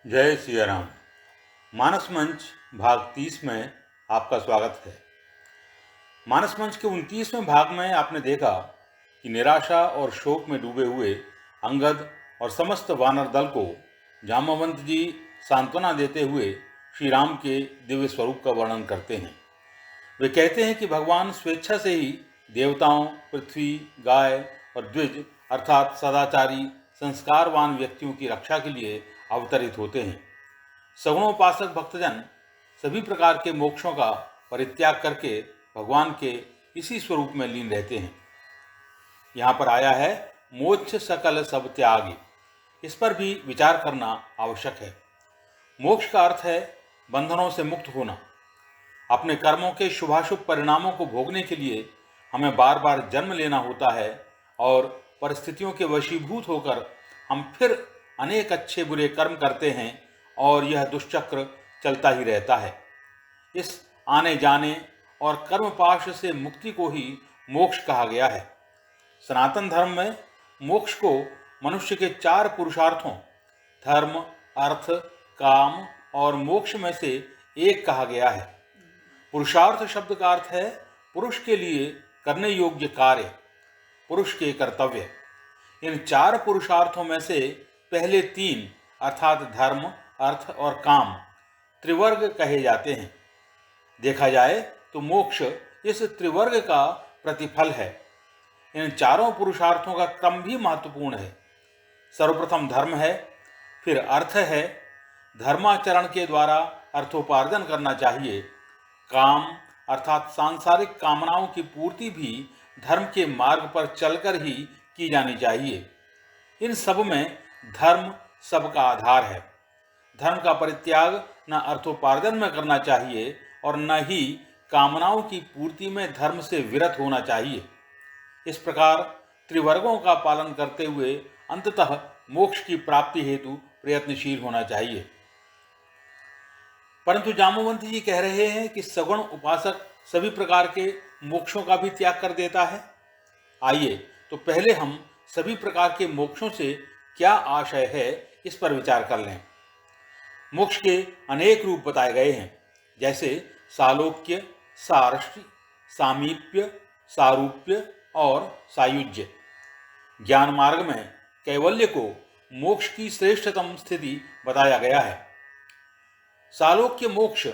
जय सिया राम। मानस मंच भाग 30 में आपका स्वागत है। मानस मंच के 29वें भाग में आपने देखा कि निराशा और शोक में डूबे हुए अंगद और समस्त वानर दल को जाम्बवंत जी सांत्वना देते हुए श्री राम के दिव्य स्वरूप का वर्णन करते हैं। वे कहते हैं कि भगवान स्वेच्छा से ही देवताओं, पृथ्वी, गाय और द्विज अर्थात सदाचारी संस्कारवान व्यक्तियों की रक्षा के लिए अवतरित होते हैं। सगुणोपासक भक्तजन सभी प्रकार के मोक्षों का परित्याग करके भगवान के इसी स्वरूप में लीन रहते हैं। यहाँ पर आया है मोक्ष सकल सब त्यागी। इस पर भी विचार करना आवश्यक है। मोक्ष का अर्थ है बंधनों से मुक्त होना। अपने कर्मों के शुभाशुभ परिणामों को भोगने के लिए हमें बार बार जन्म लेना होता है और परिस्थितियों के वशीभूत होकर हम फिर अनेक अच्छे बुरे कर्म करते हैं और यह दुष्चक्र चलता ही रहता है। इस आने जाने और कर्मपाश से मुक्ति को ही मोक्ष कहा गया है। सनातन धर्म में मोक्ष को मनुष्य के 4 पुरुषार्थों धर्म, अर्थ, काम और मोक्ष में से एक कहा गया है। पुरुषार्थ शब्द का अर्थ है पुरुष के लिए करने योग्य कार्य, पुरुष के कर्तव्य। इन 4 पुरुषार्थों में से पहले 3 अर्थात धर्म, अर्थ और काम त्रिवर्ग कहे जाते हैं। देखा जाए तो मोक्ष इस त्रिवर्ग का प्रतिफल है। इन चारों पुरुषार्थों का क्रम भी महत्वपूर्ण है। सर्वप्रथम धर्म है, फिर अर्थ है, धर्माचरण के द्वारा अर्थोपार्जन करना चाहिए। काम अर्थात सांसारिक कामनाओं की पूर्ति भी धर्म के मार्ग पर चलकर ही की जानी चाहिए। इन सब में धर्म सबका आधार है। धर्म का परित्याग न अर्थोपार्जन में करना चाहिए और न ही कामनाओं की पूर्ति में धर्म से विरत होना चाहिए। इस प्रकार त्रिवर्गों का पालन करते हुए अंततः मोक्ष की प्राप्ति हेतु प्रयत्नशील होना चाहिए। परंतु जाम्बवंत जी कह रहे हैं कि सगुण उपासक सभी प्रकार के मोक्षों का भी त्याग कर देता है। आइए तो पहले हम सभी प्रकार के मोक्षों से क्या आशय है इस पर विचार कर लें। मोक्ष के अनेक रूप बताए गए हैं, जैसे सालोक्य, सारष्टि, सामीप्य, सारूप्य और सायुज्य। ज्ञान मार्ग में कैवल्य को मोक्ष की श्रेष्ठतम स्थिति बताया गया है। सालोक्य मोक्ष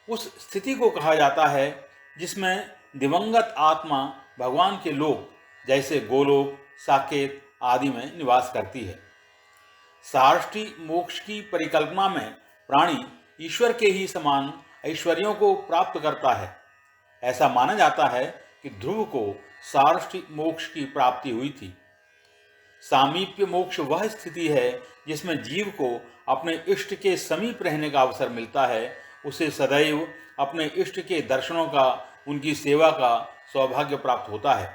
उस स्थिति को कहा जाता है जिसमें दिवंगत आत्मा भगवान के लोक जैसे गोलोक, साकेत आदि में निवास करती है। सारष्टि मोक्ष की परिकल्पना में प्राणी ईश्वर के ही समान ऐश्वर्यों को प्राप्त करता है। ऐसा माना जाता है कि ध्रुव को सारष्टि मोक्ष की प्राप्ति हुई थी। सामीप्य मोक्ष वह स्थिति है जिसमें जीव को अपने इष्ट के समीप रहने का अवसर मिलता है। उसे सदैव अपने इष्ट के दर्शनों का, उनकी सेवा का सौभाग्य प्राप्त होता है।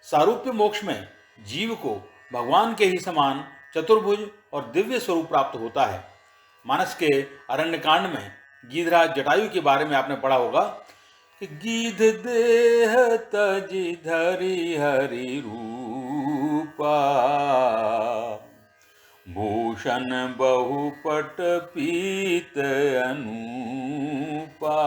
सारूप्य मोक्ष में जीव को भगवान के ही समान चतुर्भुज और दिव्य स्वरूप प्राप्त होता है। मानस के अरण्यकांड में गीधराज जटायु के बारे में आपने पढ़ा होगा कि गीध देह तजि धरि हरि रूपा, भूषण बहुपट पीत अनूपा,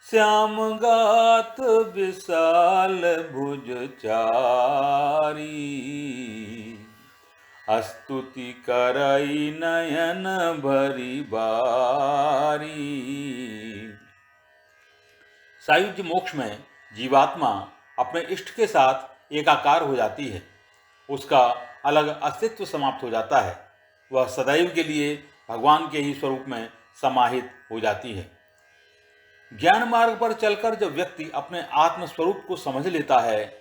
श्याम गात विशाल भुज चारी, स्तुति करई नयन भरी बारी। सायुज्य मोक्ष में जीवात्मा अपने इष्ट के साथ एकाकार हो जाती है। उसका अलग अस्तित्व समाप्त हो जाता है। वह सदैव के लिए भगवान के ही स्वरूप में समाहित हो जाती है। ज्ञान मार्ग पर चलकर जब व्यक्ति अपने आत्म स्वरूप को समझ लेता है,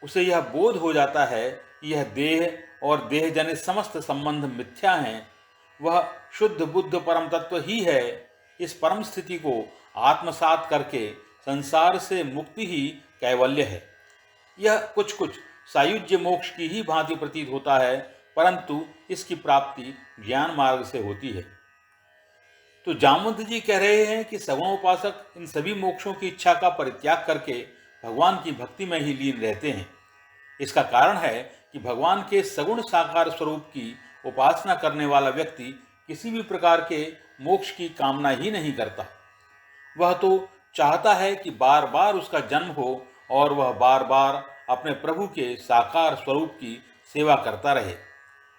उसे यह बोध हो जाता है कि यह देह और देह जनित समस्त संबंध मिथ्या हैं। वह शुद्ध बुद्ध परम तत्व ही है। इस परम स्थिति को आत्मसात करके संसार से मुक्ति ही कैवल्य है। यह कुछ कुछ सायुज्य मोक्ष की ही भांति प्रतीत होता है, परंतु इसकी प्राप्ति ज्ञान मार्ग से होती है। तो जामवंत जी कह रहे हैं कि सगुणोपासक इन सभी मोक्षों की इच्छा का परित्याग करके भगवान की भक्ति में ही लीन रहते हैं। इसका कारण है कि भगवान के सगुण साकार स्वरूप की उपासना करने वाला व्यक्ति किसी भी प्रकार के मोक्ष की कामना ही नहीं करता। वह तो चाहता है कि बार बार उसका जन्म हो और वह बार बार अपने प्रभु के साकार स्वरूप की सेवा करता रहे।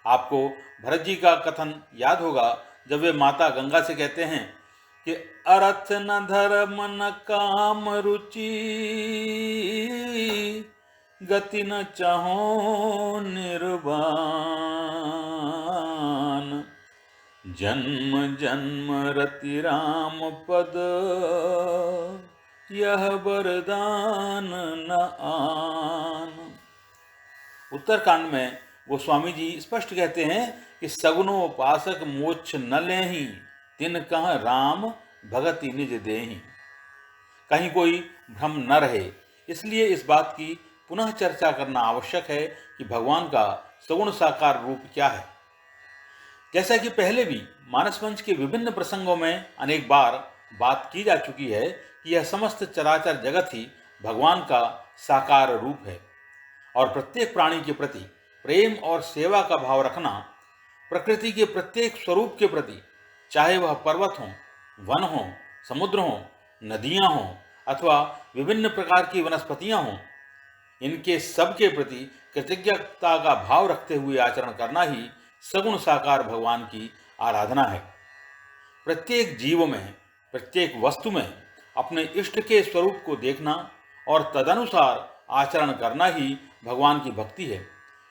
आपको भरत जी का कथन याद होगा जब वे माता गंगा से कहते हैं कि अर्थ न धर्म न काम रुचि, गति न चाहो निर्वाण, जन्म जन्म रति राम पद, यह वरदान न आन। उत्तरकांड में गोस्वामी जी स्पष्ट कहते हैं कि सगुनोपासक मोक्ष न लेहि, तिन कह राम भगति निज देहि। कहीं कोई भ्रम न रहे, इसलिए इस बात की पुनः चर्चा करना आवश्यक है कि भगवान का सगुण साकार रूप क्या है। जैसा कि पहले भी मानस मंच के विभिन्न प्रसंगों में अनेक बार बात की जा चुकी है कि यह समस्त चराचर जगत ही भगवान का साकार रूप है और प्रत्येक प्राणी के प्रति प्रेम और सेवा का भाव रखना, प्रकृति के प्रत्येक स्वरूप के प्रति, चाहे वह पर्वत हों, वन हों, समुद्र हों, नदियां हों अथवा विभिन्न प्रकार की वनस्पतियां हों, इनके सब के प्रति कृतज्ञता का भाव रखते हुए आचरण करना ही सगुण साकार भगवान की आराधना है। प्रत्येक जीव में, प्रत्येक वस्तु में अपने इष्ट के स्वरूप को देखना और तदनुसार आचरण करना ही भगवान की भक्ति है।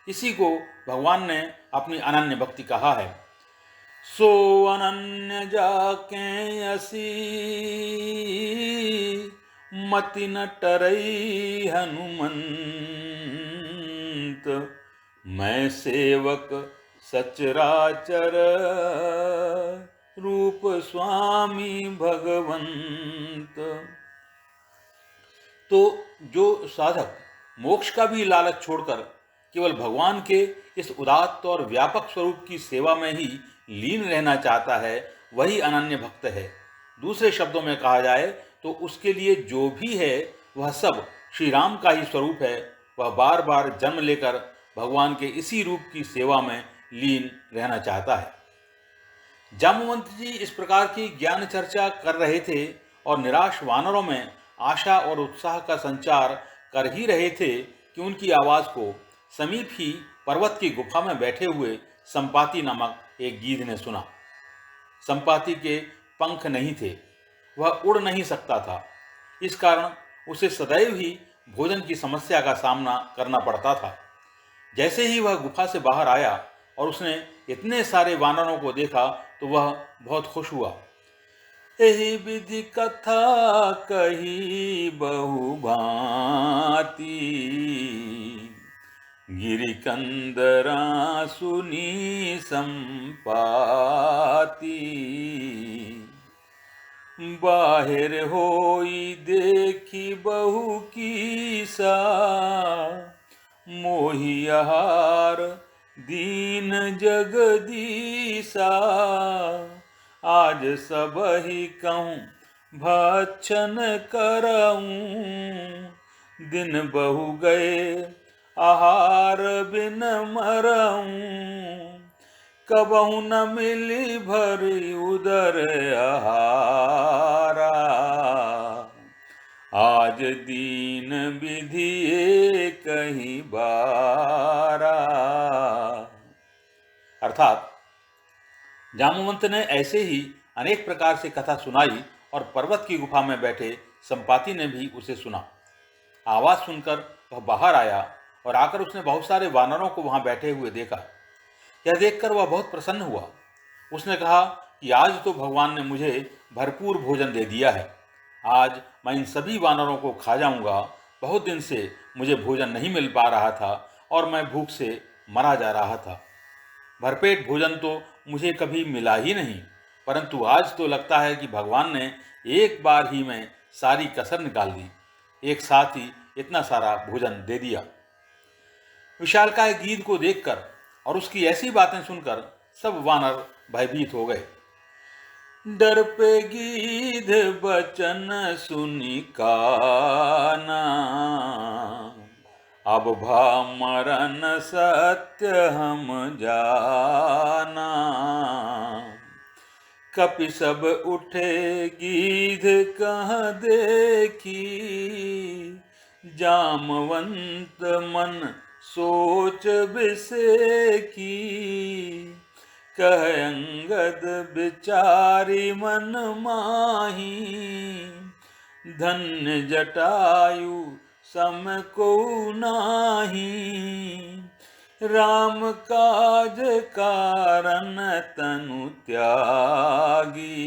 इसी को भगवान ने अपनी अनन्य भक्ति कहा है। सो अनन्य जाके असी, मति न टरई हनुमंत, मैं सेवक सचराचर, रूप स्वामी भगवंत। तो जो साधक मोक्ष का भी लालच छोड़कर केवल भगवान के इस उदात्त और व्यापक स्वरूप की सेवा में ही लीन रहना चाहता है, वही अनन्य भक्त है। दूसरे शब्दों में कहा जाए तो उसके लिए जो भी है वह सब श्री राम का ही स्वरूप है। वह बार बार जन्म लेकर भगवान के इसी रूप की सेवा में लीन रहना चाहता है। जामवंत जी इस प्रकार की ज्ञान चर्चा कर रहे थे और निराश वानरों में आशा और उत्साह का संचार कर ही रहे थे कि उनकी आवाज को समीप ही पर्वत की गुफा में बैठे हुए संपाति नामक एक गीध ने सुना। संपाति के पंख नहीं थे, वह उड़ नहीं सकता था। इस कारण उसे सदैव ही भोजन की समस्या का सामना करना पड़ता था। जैसे ही वह गुफा से बाहर आया और उसने इतने सारे वानरों को देखा तो वह बहुत खुश हुआ। एहि विधि कथा कही बहु भांति, गिरिकंदरा सुनी संपाति, बाहिर होई देखी बहु कीसा, मोहि आहार दीन जगदीसा, आज सबहि कहूँ भक्षण करऊँ, दिन बहु गए आहार बिन मरऊँ, कबहु न मिली भरी उदर आहारा, आज दीन विधि कहीं बारा। अर्थात जामवंत ने ऐसे ही अनेक प्रकार से कथा सुनाई और पर्वत की गुफा में बैठे संपाति ने भी उसे सुना। आवाज सुनकर वह बाहर आया और आकर उसने बहुत सारे वानरों को वहां बैठे हुए देखा। यह देखकर वह बहुत प्रसन्न हुआ। उसने कहा कि आज तो भगवान ने मुझे भरपूर भोजन दे दिया है। आज मैं इन सभी वानरों को खा जाऊंगा। बहुत दिन से मुझे भोजन नहीं मिल पा रहा था और मैं भूख से मरा जा रहा था। भरपेट भोजन तो मुझे कभी मिला ही नहीं, परंतु आज तो लगता है कि भगवान ने एक बार ही में सारी कसर निकाल दी, एक साथ ही इतना सारा भोजन दे दिया। विशालकाय गीध को देखकर और उसकी ऐसी बातें सुनकर सब वानर भयभीत हो गए। डर पे गीध बचन सुनी काना, अब भा मरन सत्य हम जाना। कपि सब उठे गीध कहाँ देखी, जामवंत मन सोच बिसेकी। कह अंगद बिचारी मन माही, धन्य जटायु सम को नाही। राम काज कारण तनु त्यागी,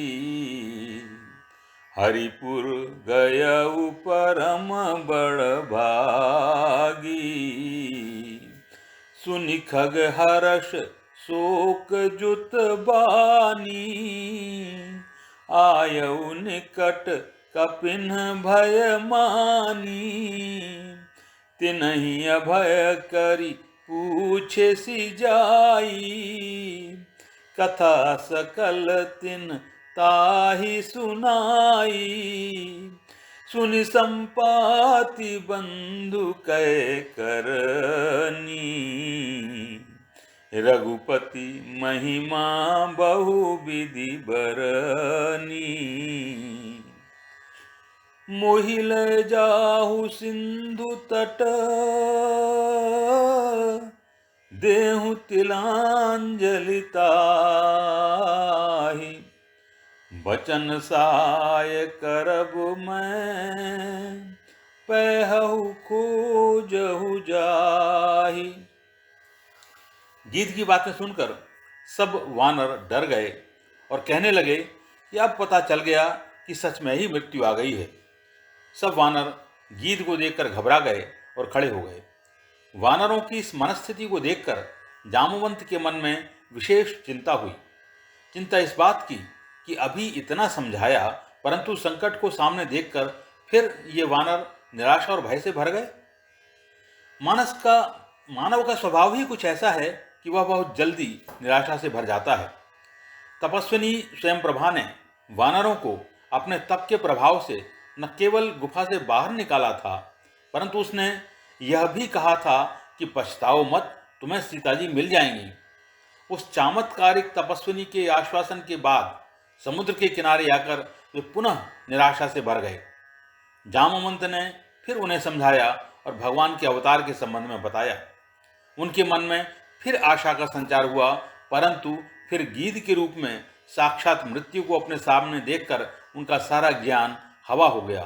हरिपुर गयउ परम बड़ भागी। सुनि खग हर्ष शोक जुत बानी, आयउ निकट कपिन भय मानी। तिनहि अभय करि पूछे सी जाई, कथा सकल तिन ताहि सुनाई। सुनि संपाति बंधु कै करनी, रघुपति महिमा बहु विधि बरनी। मोहि लय जाहु सिंधु तट, देहु तिलांजलि ताहि। बचन साय करब मैं, पैहु खोजहु जाहि। गीत की बातें सुनकर सब वानर डर गए और कहने लगे कि अब पता चल गया कि सच में ही मृत्यु आ गई है। सब वानर गीत को देखकर घबरा गए और खड़े हो गए। वानरों की इस मनस्थिति को देखकर जामवंत के मन में विशेष चिंता हुई। चिंता इस बात की कि अभी इतना समझाया, परंतु संकट को सामने देखकर फिर ये वानर निराशा और भय से भर गए। मानव का स्वभाव ही कुछ ऐसा है कि वह बहुत जल्दी निराशा से भर जाता है। तपस्विनी स्वयंप्रभा ने वानरों को अपने तप के प्रभाव से न केवल गुफा से बाहर निकाला था, परंतु उसने यह भी कहा था कि पछताओ मत, तुम्हें सीता जी मिल जाएंगी। उस चमत्कारिक तपस्विनी के आश्वासन के बाद समुद्र के किनारे आकर वे पुनः निराशा से भर गए। जामवंत ने फिर उन्हें समझाया और भगवान के अवतार के संबंध में बताया। उनके मन में फिर आशा का संचार हुआ, परंतु फिर गीध के रूप में साक्षात मृत्यु को अपने सामने देखकर उनका सारा ज्ञान हवा हो गया।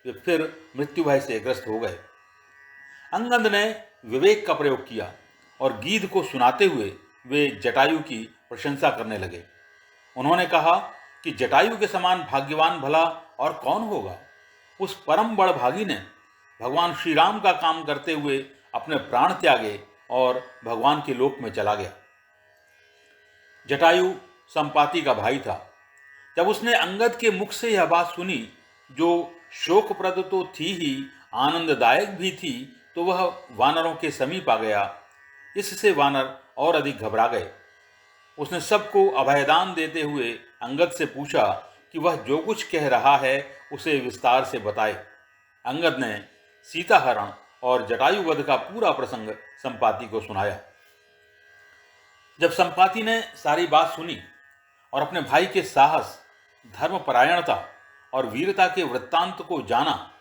वे फिर मृत्यु भय से ग्रस्त हो गए। अंगद ने विवेक का प्रयोग किया और गीध को सुनाते हुए वे जटायु की प्रशंसा करने लगे। उन्होंने कहा कि जटायु के समान भाग्यवान भला और कौन होगा। उस परम बड़भागी ने भगवान श्री राम का काम करते हुए अपने प्राण त्यागे और भगवान के लोक में चला गया। जटायु संपाति का भाई था। जब उसने अंगद के मुख से यह बात सुनी, जो शोकप्रद तो थी ही, आनंददायक भी थी, तो वह वानरों के समीप आ गया। इससे वानर और अधिक घबरा गए। उसने सबको अभयदान देते हुए अंगद से पूछा कि वह जो कुछ कह रहा है उसे विस्तार से बताए। अंगद ने सीताहरण और जटायु वध का पूरा प्रसंग संपाति को सुनाया। जब संपाति ने सारी बात सुनी और अपने भाई के साहस, धर्मपरायणता और वीरता के वृत्तांत को जाना,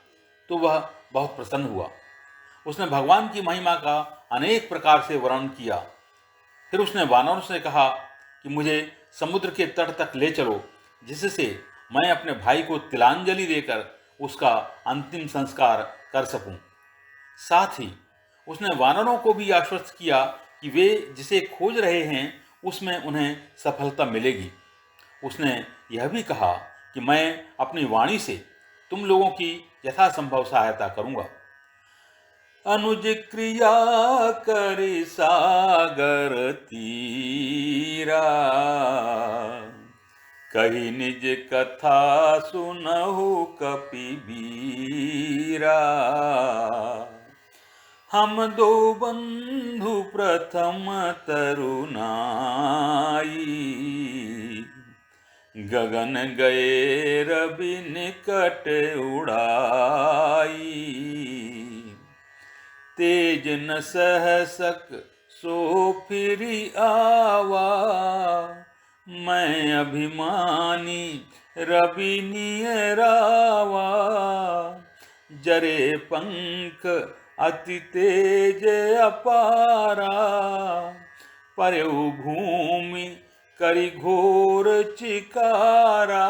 तो वह बहुत प्रसन्न हुआ। उसने भगवान की महिमा का अनेक प्रकार से वर्णन किया। फिर उसने वानरों से कहा कि मुझे समुद्र के तट तक ले चलो, जिससे मैं अपने भाई को तिलांजलि देकर उसका अंतिम संस्कार कर सकूं। साथ ही उसने वानरों को भी आश्वस्त किया कि वे जिसे खोज रहे हैं उसमें उन्हें सफलता मिलेगी। उसने यह भी कहा कि मैं अपनी वाणी से तुम लोगों की यथासंभव सहायता करूंगा। अनुज क्रिया करि सागर तीरा, कही निज कथा सुनहु कपिबीरा। हम दो बंधु प्रथम तरुणाई, गगन गए रवि निकट उड़ाई। तेज न सह सक सो फिरी आवा, मैं अभिमानी रवि नियरावा, जरे पंख अति तेज अपारा, परयु भूमि करि घोर चिकारा,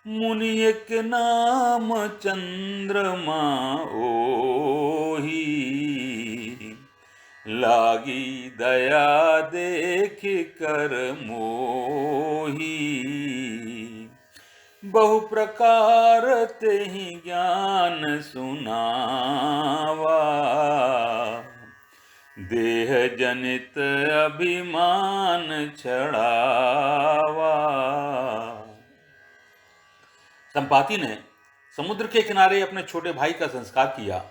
मुनि एक नाम चंद्रमा ओही, लागी दया देख कर मोही, बहु प्रकार तेहि ज्ञान सुनावा, देह जनित अभिमान छड़ावा। संपाति ने समुद्र के किनारे अपने छोटे भाई का संस्कार किया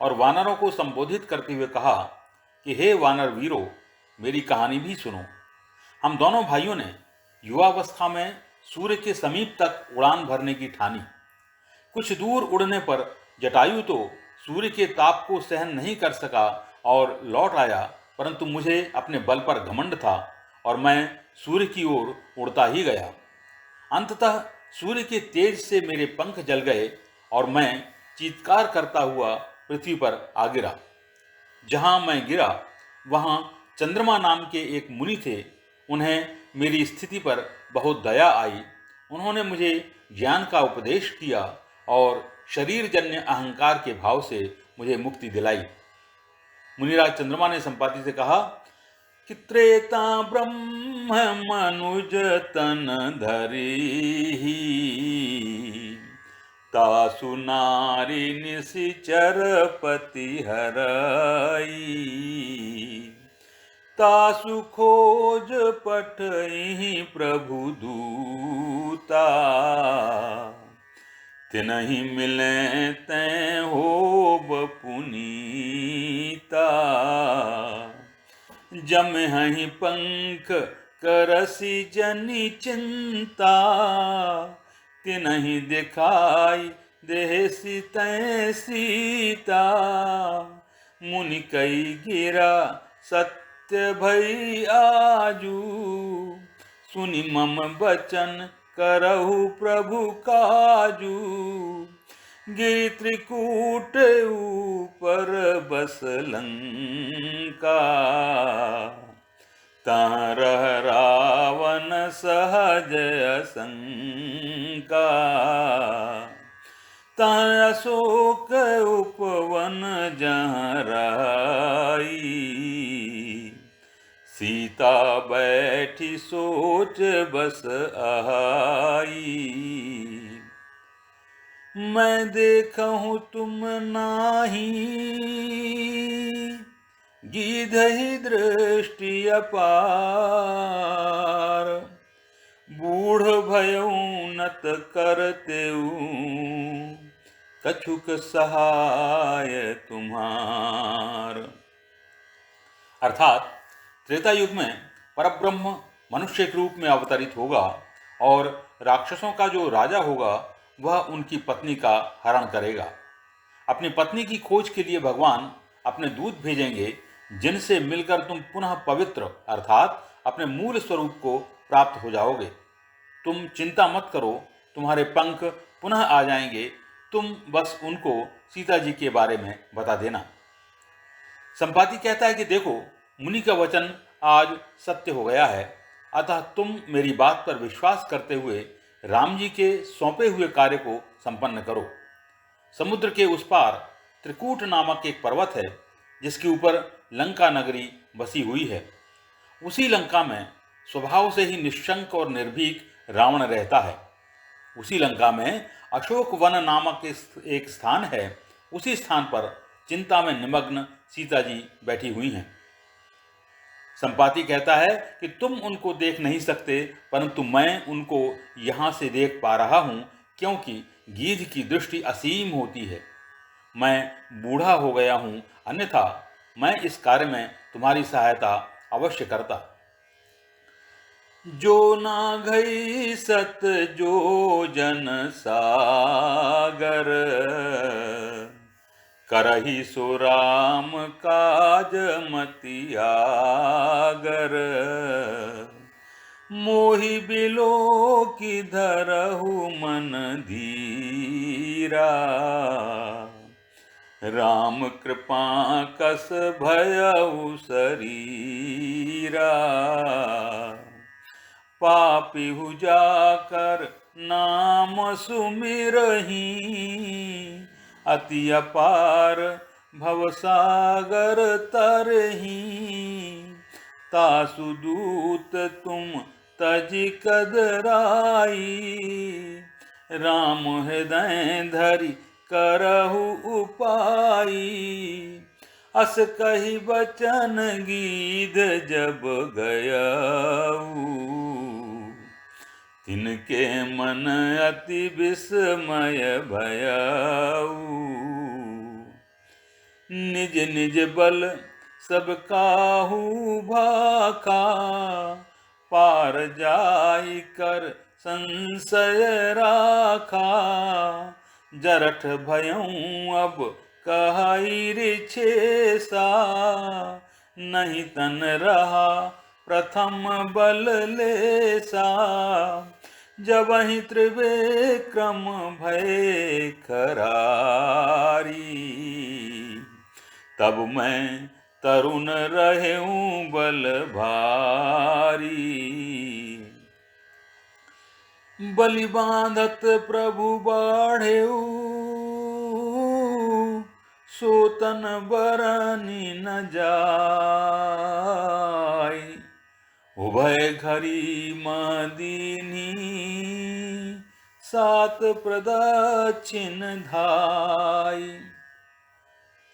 और वानरों को संबोधित करते हुए कहा कि हे वानर वीरों, मेरी कहानी भी सुनो। हम दोनों भाइयों ने युवावस्था में सूर्य के समीप तक उड़ान भरने की ठानी। कुछ दूर उड़ने पर जटायु तो सूर्य के ताप को सहन नहीं कर सका और लौट आया, परंतु मुझे अपने बल पर घमंड था और मैं सूर्य की ओर उड़ता ही गया। अंततः सूर्य के तेज से मेरे पंख जल गए और मैं चीत्कार करता हुआ पृथ्वी पर आ गिरा। जहां मैं गिरा वहां चंद्रमा नाम के एक मुनि थे। उन्हें मेरी स्थिति पर बहुत दया आई। उन्होंने मुझे ज्ञान का उपदेश किया और शरीरजन्य अहंकार के भाव से मुझे मुक्ति दिलाई। मुनिराज चंद्रमा ने संपाति से कहा कि त्रेता ब्रह्म मनुज तन धरी, तासु नारी निशिचर पति हरई, तासु खोज पठई प्रभु दूता, तिनहि मिले तैं होब पुनीता, जमहि पंख करसी जनि चिंता, तिनहि दिखाई देसी तैं सीता, मुनि कई गिरा सत्य भई आजू, सुनि मम बचन करहु प्रभु काजू, गिरि त्रिकूट ऊपर बस लंका, तहाँ रह रावण सहज असंका, तहाँ अशोक उपवन जहाँ राई, सीता बैठी सोच बस आई, मैं देखहूँ तुम नाही, गीधहि दृष्टि अपार, बूढ़ भयउ नत करतेउ, कछुक सहाय तुम्हार। अर्थात त्रेता युग में परब्रह्म मनुष्य के रूप में अवतरित होगा और राक्षसों का जो राजा होगा वह उनकी पत्नी का हरण करेगा। अपनी पत्नी की खोज के लिए भगवान अपने दूत भेजेंगे, जिनसे मिलकर तुम पुनः पवित्र अर्थात अपने मूल स्वरूप को प्राप्त हो जाओगे। तुम चिंता मत करो, तुम्हारे पंख पुनः आ जाएंगे, तुम बस उनको सीता जी के बारे में बता देना। संपाति कहता है कि देखो, मुनि का वचन आज सत्य हो गया है, अतः तुम मेरी बात पर विश्वास करते हुए राम जी के सौंपे हुए कार्य को संपन्न करो। समुद्र के उस पार त्रिकूट नामक एक पर्वत है, जिसके ऊपर लंका नगरी बसी हुई है। उसी लंका में स्वभाव से ही निश्शंक और निर्भीक रावण रहता है। उसी लंका में अशोक वन नामक एक स्थान है। उसी स्थान पर चिंता में निमग्न सीता जी बैठी हुई हैं। संपाति कहता है कि तुम उनको देख नहीं सकते, परंतु मैं उनको यहाँ से देख पा रहा हूँ, क्योंकि गीध की दृष्टि असीम होती है। मैं बूढ़ा हो गया हूँ, अन्यथा मैं इस कार्य में तुम्हारी सहायता अवश्य करता। जो नाघई सत जो जन सागर, करहि सो राम काज मति आगर, मोहि बिलो की धरहु मन धीरा, राम कृपा कस भयउ शरीरा, पापिहु जाकर नाम सुमिरहि, अति अपार भवसागर तरहि, तासु दूत तुम तजि कदराई, राम हृदय धरि करहु उपाई, अस कही बचन गीध जब गयऊ, तिनके मन अति विस्मय भयऊ, निज निज बल सब काहू भाखा, पार जाई कर संशय राखा, जरठ भयऊं अब कहई रिछेसा, नहीं तन रहा प्रथम बल लेसा, जबहि त्रिविक्रम भय खरारी, तब मैं तरुण रहूं बल भारी, बलि बांधत प्रभु बाढ़ेऊ, सोतन बरनी न जाय, उभय घरी मदीनी, सात प्रदक्षिण धाय।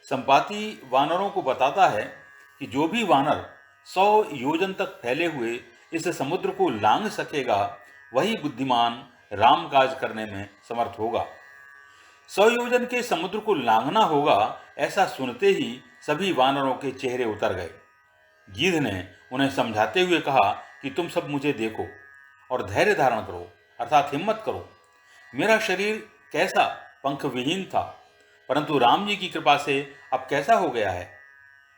संपाति वानरों को बताता है कि जो भी वानर 100 योजन तक फैले हुए इस समुद्र को लांघ सकेगा, वही बुद्धिमान राम काज करने में समर्थ होगा। 100 योजन के समुद्र को लांघना होगा, ऐसा सुनते ही सभी वानरों के चेहरे उतर गए। गीध ने उन्हें समझाते हुए कहा कि तुम सब मुझे देखो और धैर्य धारण करो, अर्थात हिम्मत करो। मेरा शरीर कैसा पंख विहीन था, परंतु राम जी की कृपा से अब कैसा हो गया है।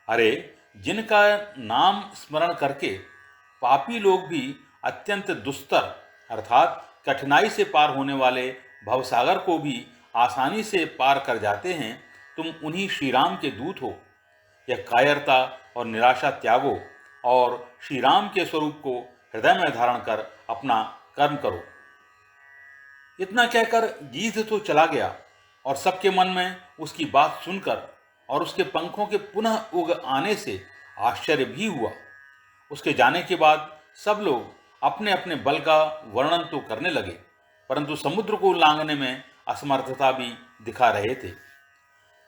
अरे, जिनका नाम स्मरण करके पापी लोग भी अत्यंत दुस्तर अर्थात कठिनाई से पार होने वाले भवसागर को भी आसानी से पार कर जाते हैं, तुम उन्हीं श्री राम के दूत हो। यह कायरता और निराशा त्यागो और श्री राम के स्वरूप को हृदय में धारण कर अपना कर्म करो। इतना कहकर गीध तो चला गया और सबके मन में उसकी बात सुनकर और उसके पंखों के पुनः उग आने से आश्चर्य भी हुआ। उसके जाने के बाद सब लोग अपने अपने बल का वर्णन तो करने लगे, परंतु समुद्र को लांघने में असमर्थता भी दिखा रहे थे।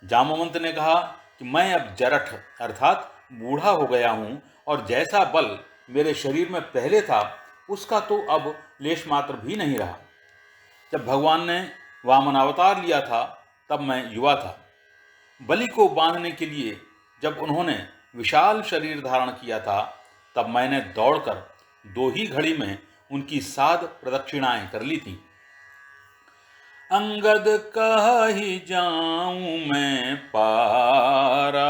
जामवंत ने कहा कि मैं अब जरठ अर्थात बूढ़ा हो गया हूँ और जैसा बल मेरे शरीर में पहले था उसका तो अब लेश मात्र भी नहीं रहा। जब भगवान ने वामनावतार लिया था तब मैं युवा था। बलि को बांधने के लिए जब उन्होंने विशाल शरीर धारण किया था तब मैंने दौड़कर 2 ही घड़ी में उनकी 7 प्रदक्षिणाएं कर ली थी। अंगद कहि जाऊं मैं पारा,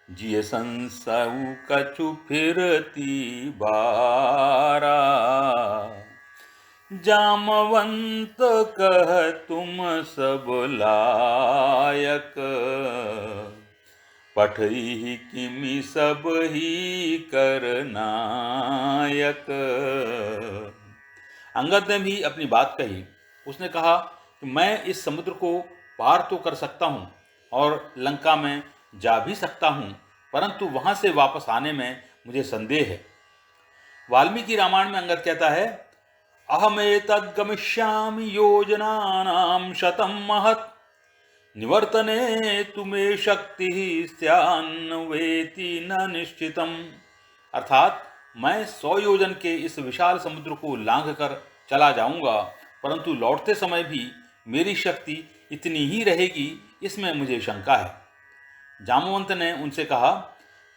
जिय संसऊ कछु फिरती बारा, जामवंत कह तुम सब लायक, पठई किमि सब ही कर नायक। अंगद ने भी अपनी बात कही। उसने कहा कि मैं इस समुद्र को पार तो कर सकता हूँ और लंका में जा भी सकता हूँ, परंतु वहाँ से वापस आने में मुझे संदेह है। वाल्मीकि रामायण में अंगद कहता है, अहमेतद् गमिष्यामि योजनानां शतं महत्, निवर्तने तुमे शक्ति स्यान्वेति न निश्चितम। अर्थात मैं 100 योजन के इस विशाल समुद्र को लांघ कर चला जाऊंगा, परंतु लौटते समय भी मेरी शक्ति इतनी ही रहेगी, इसमें मुझे शंका है। जामवंत ने उनसे कहा,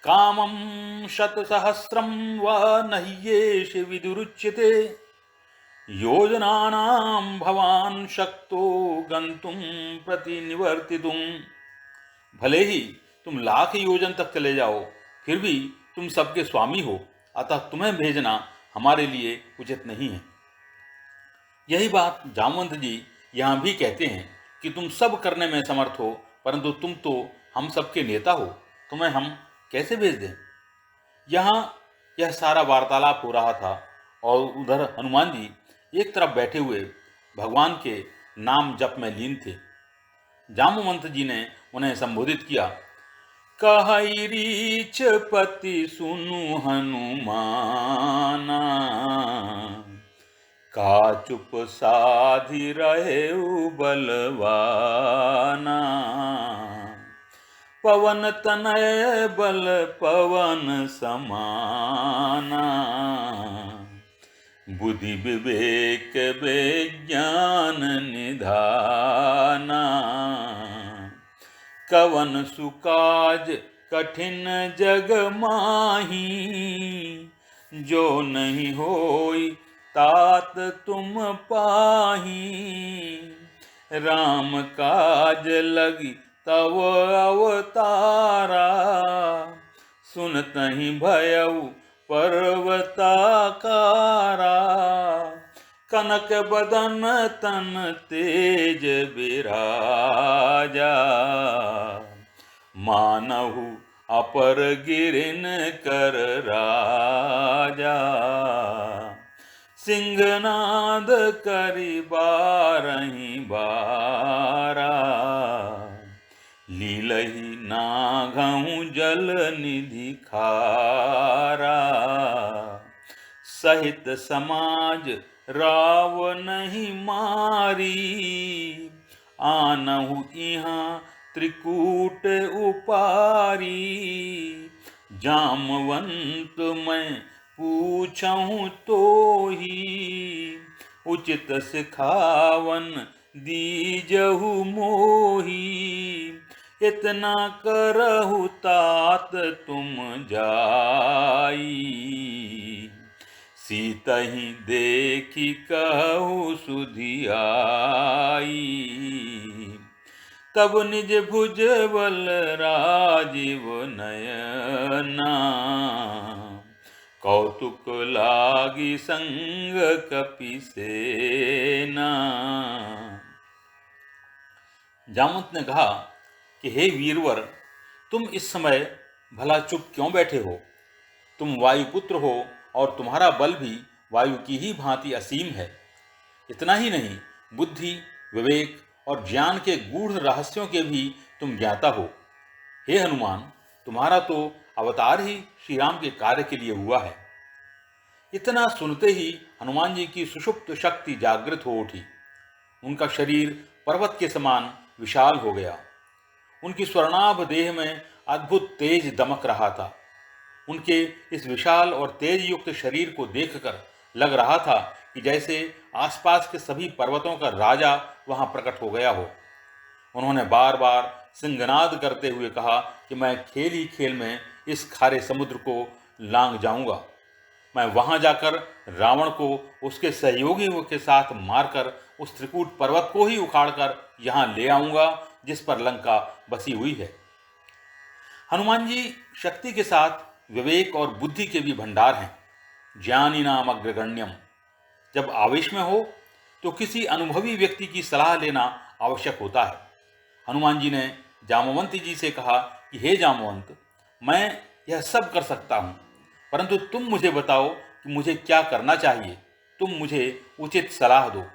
कामं शतसहस्रं व नह्येष विदुरुच्यते, योजनानां भवान शक्तो गंतुम प्रतिनिवर्तितुम। भले ही तुम लाख योजन तक चले जाओ, फिर भी तुम सबके स्वामी हो, अतः तुम्हें भेजना हमारे लिए उचित नहीं है। यही बात जामवंत जी यहाँ भी कहते हैं कि तुम सब करने में समर्थ हो, परंतु तुम तो हम सबके नेता हो, तुम्हें हम कैसे भेज दें। यहाँ यह सारा वार्तालाप हो रहा था और उधर हनुमान जी एक तरफ बैठे हुए भगवान के नाम जप में लीन थे। जामवंत जी ने उन्हें संबोधित किया, कहई रीछ पति सुनु हनुमाना, का चुप साधि रहे बलवाना। पवन तनय बल पवन समाना, बुद्धि विवेक विज्ञान निधाना। कवन सुकाज कठिन जग माही, जो नहीं होई तात तुम पाही। राम काज लगी तव अवतारा, सुनतहि भयउ पर्वताकारा। कनक बदन तन तेज बिराजा, मानहु अपर गिरिन कर राजा। सिंहनाद करि बारहि बारा, लीलहि नाघहु जल निधि खारा। सहित समाज रावनहि मारी, आनहु इहाँ त्रिकूट उपारी। जामवंत मैं पूछहु तोही, उचित सिखावन दीजहु मोही। इतना करहु तात तुम जाई, सीतहि देखी कहु सुधियाई। तब निज भुज बल राजीव नयना, कौतुक लागी संग कपि सेना। जामवंत ने कहा कि हे वीरवर, तुम इस समय भला चुप क्यों बैठे हो। तुम वायुपुत्र हो और तुम्हारा बल भी वायु की ही भांति असीम है। इतना ही नहीं, बुद्धि, विवेक और ज्ञान के गूढ़ रहस्यों के भी तुम ज्ञाता हो। हे हनुमान, तुम्हारा तो अवतार ही श्री राम के कार्य के लिए हुआ है। इतना सुनते ही हनुमान जी की सुषुप्त शक्ति जागृत हो उठी। उनका शरीर पर्वत के समान विशाल हो गया। उनकी स्वर्णाभ देह में अद्भुत तेज दमक रहा था। उनके इस विशाल और तेज युक्त शरीर को देखकर लग रहा था कि जैसे आसपास के सभी पर्वतों का राजा वहां प्रकट हो गया हो। उन्होंने बार बार सिंहनाद करते हुए कहा कि मैं खेल ही खेल में इस खारे समुद्र को लांघ जाऊंगा। मैं वहां जाकर रावण को उसके सहयोगियों के साथ मारकर उस त्रिकूट पर्वत को ही उखाड़कर यहाँ ले आऊंगा जिस पर लंका बसी हुई है। हनुमान जी शक्ति के साथ विवेक और बुद्धि के भी भंडार हैं। ज्ञानी नाम अग्रगण्यम। जब आवेश में हो तो किसी अनुभवी व्यक्ति की सलाह लेना आवश्यक होता है। हनुमान जी ने जामवंत जी से कहा कि हे जामवंत, मैं यह सब कर सकता हूँ, परंतु तुम मुझे बताओ कि मुझे क्या करना चाहिए। तुम मुझे उचित सलाह दो।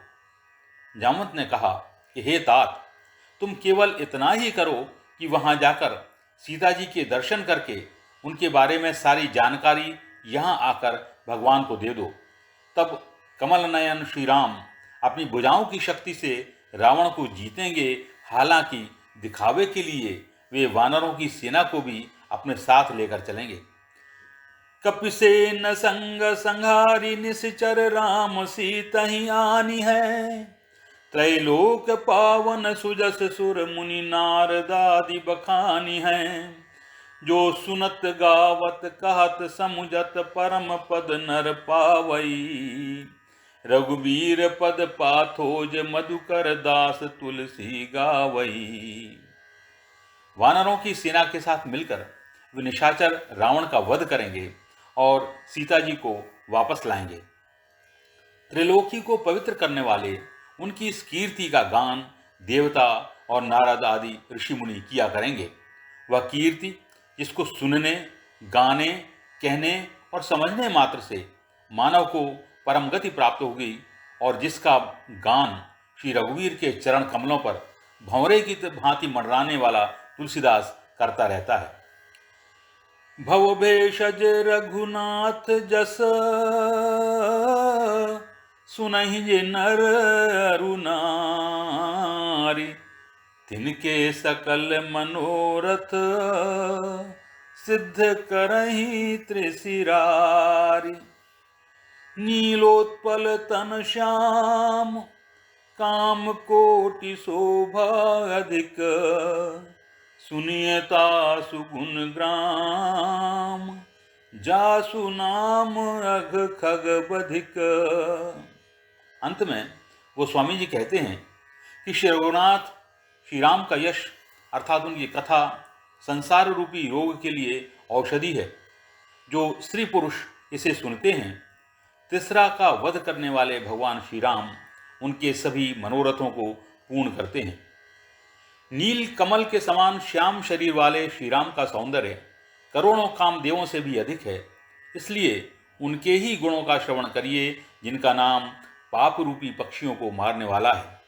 जामवंत ने कहा कि हे तात, तुम केवल इतना ही करो कि वहां जाकर सीता जी के दर्शन करके उनके बारे में सारी जानकारी यहाँ आकर भगवान को दे दो। तब कमल नयन श्री राम अपनी भुजाओं की शक्ति से रावण को जीतेंगे। हालांकि दिखावे के लिए वे वानरों की सेना को भी अपने साथ लेकर चलेंगे। कपिसेन संग संहारी निश्चर राम सीतहि आनी है। त्रैलोक पावन सुजस सुर मुनि नारदादि बखानी है। जो सुनत गावत कहत समुझत परम पद नर पावई। रघुबीर पद पाथोज मधुकर दास तुलसी गावई। वानरों की सेना के साथ मिलकर वे निशाचर रावण का वध करेंगे और सीता जी को वापस लाएंगे। त्रिलोकी को पवित्र करने वाले उनकी इस कीर्ति का गान देवता और नारद आदि ऋषि मुनि किया करेंगे। वह कीर्ति जिसको सुनने, गाने, कहने और समझने मात्र से मानव को परम गति प्राप्त होगी और जिसका गान श्री रघुवीर के चरण कमलों पर भंवरे की भांति मंडराने वाला तुलसीदास करता रहता है। भव भेषज रघुनाथ जस सुनहि जे नर अरु नारी, तिनके सकल मनोरथ सिद्ध करहि त्रिशिरारी। नीलोत्पल तन श्याम काम कोटि शोभा अधिक, सुनियता सुगुण ग्राम जासु नाम अघ खग बधिक। अंत में वो स्वामी जी कहते हैं कि श्री रघुनाथ श्री राम का यश अर्थात उनकी कथा संसार रूपी रोग के लिए औषधि है। जो स्त्री पुरुष इसे सुनते हैं, तिसरा का वध करने वाले भगवान श्री राम उनके सभी मनोरथों को पूर्ण करते हैं। नील कमल के समान श्याम शरीर वाले श्री राम का सौंदर्य करोड़ों कामदेवों से भी अधिक है। इसलिए उनके ही गुणों का श्रवण करिए जिनका नाम पाप रूपी पक्षियों को मारने वाला है।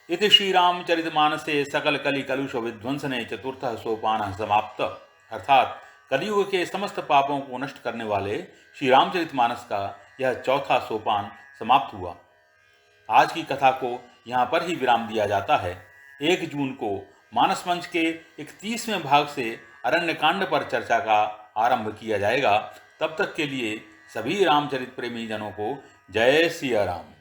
इति श्री रामचरितमानसे सकल कलि कलुष विध्वंसने चतुर्थ सोपान समाप्त। अर्थात कलियुग के समस्त पापों को नष्ट करने वाले श्री रामचरितमानस का यह चौथा सोपान समाप्त हुआ। आज की कथा को यहाँ पर ही विराम दिया जाता है। 1 जून को मानस मंच के 31वें भाग से अरण्यकांड पर चर्चा का आरंभ किया जाएगा। तब तक के लिए सभी रामचरित प्रेमी जनों को जय सिया राम।